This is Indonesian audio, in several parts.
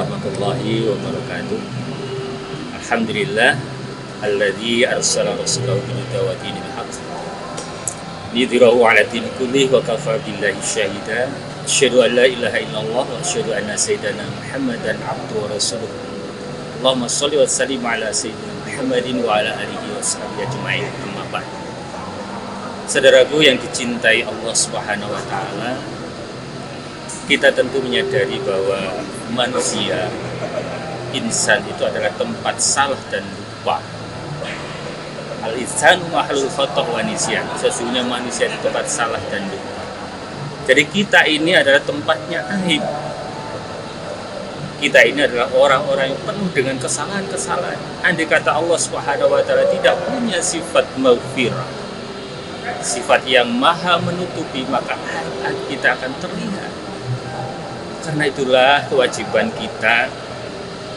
warahmatullahi wabarakatuh. Alhamdulillah alladzi arsala rasulahu bil huda wa dinil haqq lidhirahu 'ala dini kullih wa kafa billahi syahida. Asyhadu an la ilaha illallah wa asyhadu anna sayyidana Muhammadan abduhu wa rasuluh. Allahumma shalli wa sallim ala sayyidina Muhammadin wa ala alihi wa sahbihi ajma'in. Amma ba'd. Saudaraku yang dicintai Allah Subhanahu wa taala, kita tentu menyadari bahwa manusia, insan itu adalah tempat salah dan lupa. Al-insanu mahlul khata' wa nisyan. Sesungguhnya manusia itu tempat salah dan lupa. Jadi kita ini adalah tempatnya aib. Kita ini adalah orang-orang yang penuh dengan kesalahan-kesalahan. Andai kata Allah Subhanahu wa taala tidak punya sifat maghfirah, sifat yang maha menutupi, maka aib kita akan terlihat. Karena itulah kewajiban kita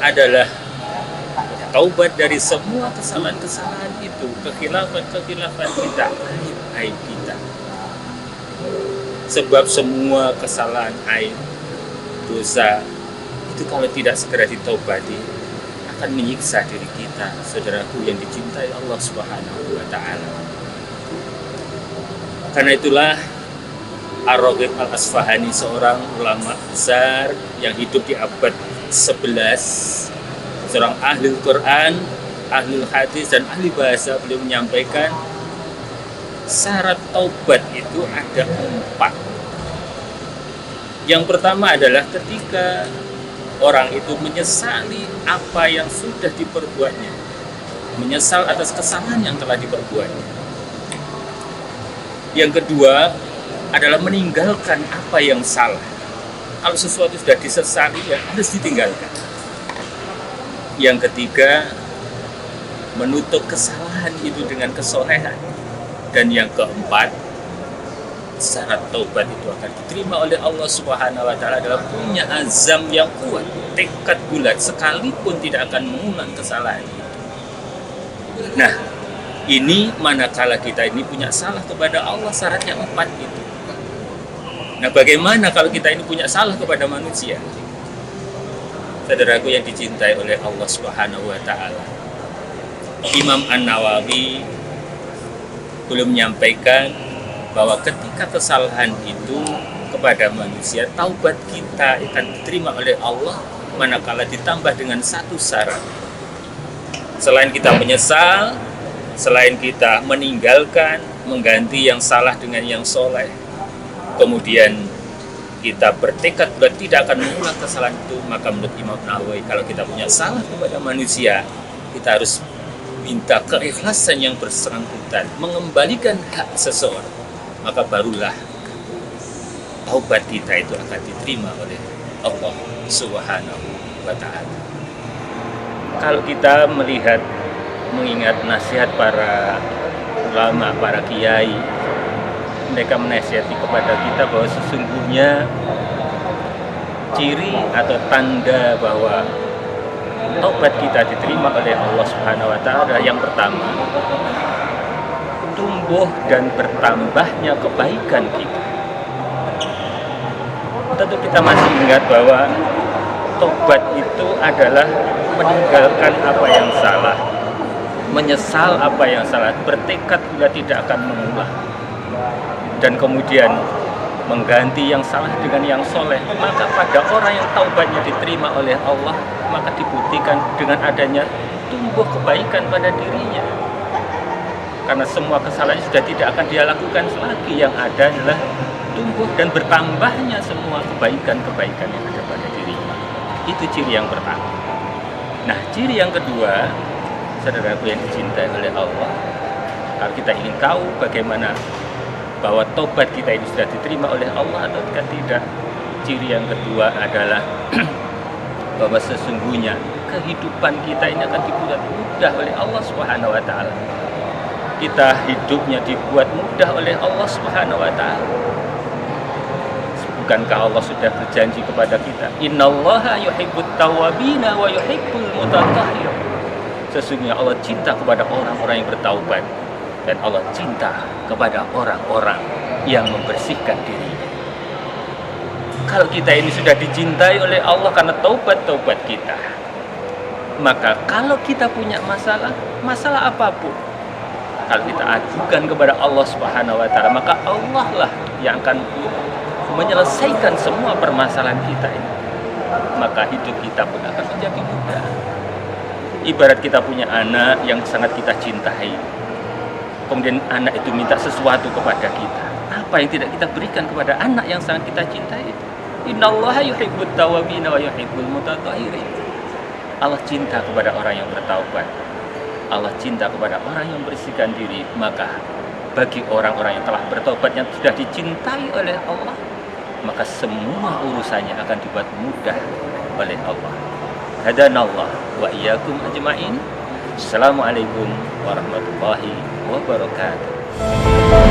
adalah taubat dari semua kesalahan-kesalahan itu, kekhilafan-kekhilafan kita, aib kita. Sebab semua kesalahan, aib, dosa itu kalau tidak segera ditaubati akan menyiksa diri kita, saudaraku yang dicintai Allah Subhanahu wa taala. Karena itulah Ar-Raghib Al-Asfahani, seorang ulama besar yang hidup di abad 11, seorang ahli Quran, ahli hadis dan ahli bahasa, beliau menyampaikan syarat taubat itu ada 4. Yang pertama adalah ketika orang itu menyesali apa yang sudah diperbuatnya, menyesal atas kesalahan yang telah diperbuatnya. Yang kedua adalah meninggalkan apa yang salah. Kalau sesuatu sudah disesali, ya harus ditinggalkan. Yang ketiga, menutup kesalahan itu dengan kesolehan. Dan yang keempat, syarat taubat itu akan diterima oleh Allah Subhanahu wa taala adalah punya azam yang kuat, tekad bulat, sekalipun tidak akan mengulang kesalahan itu. Nah, ini manakala kita ini punya salah kepada Allah, syaratnya 4 itu. Nah, bagaimana kalau kita ini punya salah kepada manusia? Saudaraku yang dicintai oleh Allah Subhanahu wa taala, Imam An-Nawawi belum menyampaikan bahwa ketika kesalahan itu kepada manusia, taubat kita akan diterima oleh Allah manakala ditambah dengan 1 syarat. Selain kita menyesal, selain kita meninggalkan, mengganti yang salah dengan yang soleh, kemudian kita bertekad bulat tidak akan mengulang kesalahan itu, maka menurut Imam Nawawi, kalau kita punya salah kepada manusia, kita harus minta keikhlasan yang bersangkutan, mengembalikan hak seseorang, maka barulah taubat kita itu akan diterima oleh Allah Subhanahu wa ta'ala. Kalau kita melihat, mengingat nasihat para ulama, para kiai, mereka menasihati kepada kita bahwa sesungguhnya ciri atau tanda bahwa taubat kita diterima oleh Allah Subhanahu wa taala yang pertama, tumbuh dan bertambahnya kebaikan kita. Tentu kita masih ingat bahwa taubat itu adalah meninggalkan apa yang salah, menyesal apa yang salah, bertekad juga tidak akan mengulang, dan kemudian mengganti yang salah dengan yang soleh. Maka pada orang yang taubatnya diterima oleh Allah, maka dibuktikan dengan adanya tumbuh kebaikan pada dirinya. Karena semua kesalahan sudah tidak akan dia lakukan lagi, yang ada adalah tumbuh dan bertambahnya semua kebaikan-kebaikan yang ada pada dirinya. Itu ciri yang pertama. Nah, ciri yang kedua, saudaraku yang dicintai oleh Allah, kalau kita ingin tahu bagaimana bahwa tobat kita ini sudah diterima oleh Allah atau tidak, ciri yang kedua adalah bahwa sesungguhnya kehidupan kita ini akan dibuat mudah oleh Allah Subhanahu wa taala. Kita hidupnya dibuat mudah oleh Allah Subhanahu wa taala. Bukankah Allah sudah berjanji kepada kita, innallaha yuhibbut tawwabina wa yuhibbul mutatahhirin. Sesungguhnya Allah cinta kepada orang-orang yang bertaubat, dan Allah cinta kepada orang-orang yang membersihkan dirinya. Kalau kita ini sudah dicintai oleh Allah karena taubat-taubat kita, maka kalau kita punya masalah apapun, kalau kita ajukan kepada Allah Subhanahu wa taala, maka Allah lah yang akan menyelesaikan semua permasalahan kita ini. Maka hidup kita pun akan menjadi mudah. Ibarat kita punya anak yang sangat kita cintai, kemudian anak itu minta sesuatu kepada kita, apa yang tidak kita berikan kepada anak yang sangat kita cintai itu? Innallaha yuhibbut tawwabin wa yuhibbul mutatahhirin. Allah cinta kepada orang yang bertaubat, Allah cinta kepada orang yang bersihkan diri. Maka bagi orang-orang yang telah bertobat, yang sudah dicintai oleh Allah, maka semua urusannya akan dibuat mudah oleh Allah. Hadanallah wa iyyakum ajma'in. Assalamualaikum warahmatullahi wabarakatuh.